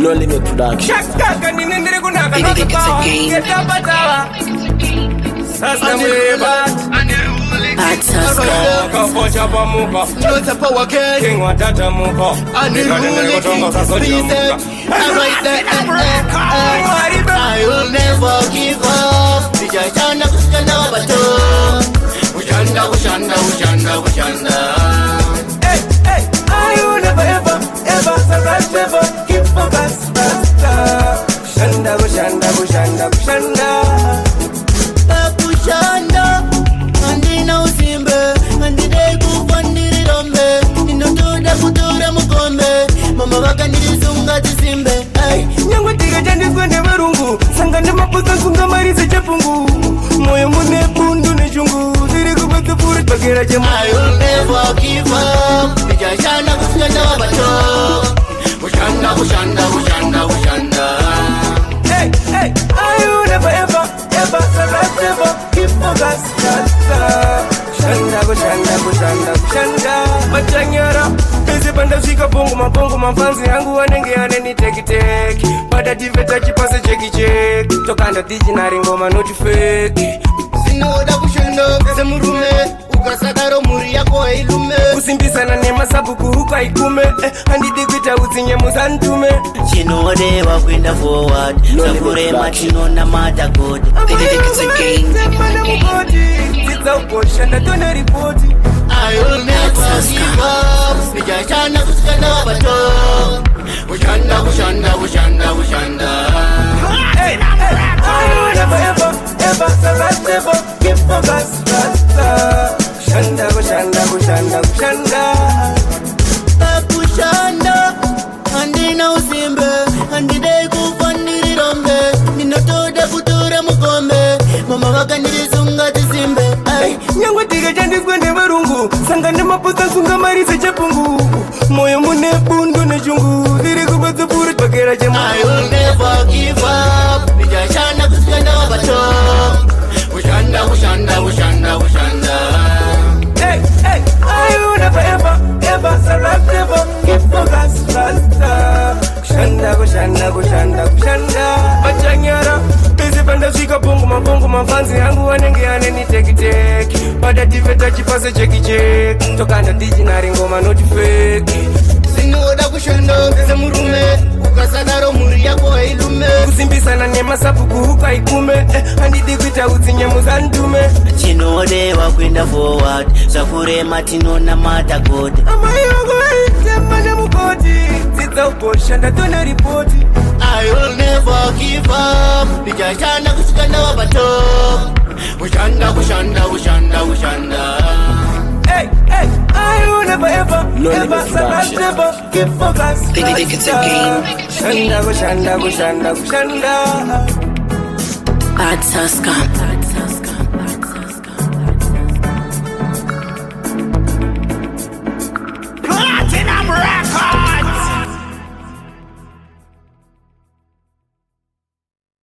No Limit Production. I will never give up. I will never ever surrender. Keep focus, Shanda, andina usimbe, andide kufandiri rombe, ninotuda kutura mukombe, mama waka nilizunga tisimbe. Nyango tiga jandi kwende marungu, sangande mapusa sunga marize chapungu, moyo mune bundu ne chungu, ziri kubatu puri bagera jemu. I will never give up, nijashana kusikanda wabato, ushanda. Hey, I will never ever surrender. Keep focus, Shanda. Machanyara, pese panda fika pongo mafanzi yangu wanenge aneni teki. Pada diveta chipase cheki. Tokanda tiji na ringoma not fake. Sinoda kushanda, pese murume. Ukasakaro muri yako ilume. Kusimbisana nema sabuku huka ikume. Andidi kwita uzinye musantume. Chinode wa kwenda forward. Sakure machino na mata good. It's a game. I will never give up. Nijashana kusikana wabato. Ushanda. Hey, I will never ever surrender. Keep focus, Shanda. Andina usimbe, andide kufandiri rombe, ninotoda kutura mukombe, mama waka nilizunga tisimbe. Nyango tiga jandi kwende marungu, sangande mapusa sunga marize chapungu, moyo mune bundu ne chungu, ziri kubatu puri bagera jemu. I will never give up, nijashana kusikanda wabato, ushanda. Hey, I will never ever surrender. Keep focus, Shanda. Machanyara, pese panda fika pongo mafanzi yangu wanenge aneni teki. Pada diveta chipase cheki. Tokanda tiji na ringoma not fake. Sinoda kushanda, pese murume. Ukasakaro muri yako ilume. Kusimbisana nema sabuku huka ikume. Andidi kwita uzinye musantume. Chinode wa kwenda forward. Sakure matino na mata good. Amayogo semana mukoti. Sita uposhanda tone ripoti. I will never give up. Nijashana kusikanda wabato. Ushanda. Hey, I will never ever surrender. Keep focus. It's a game. Shanda. At Saska.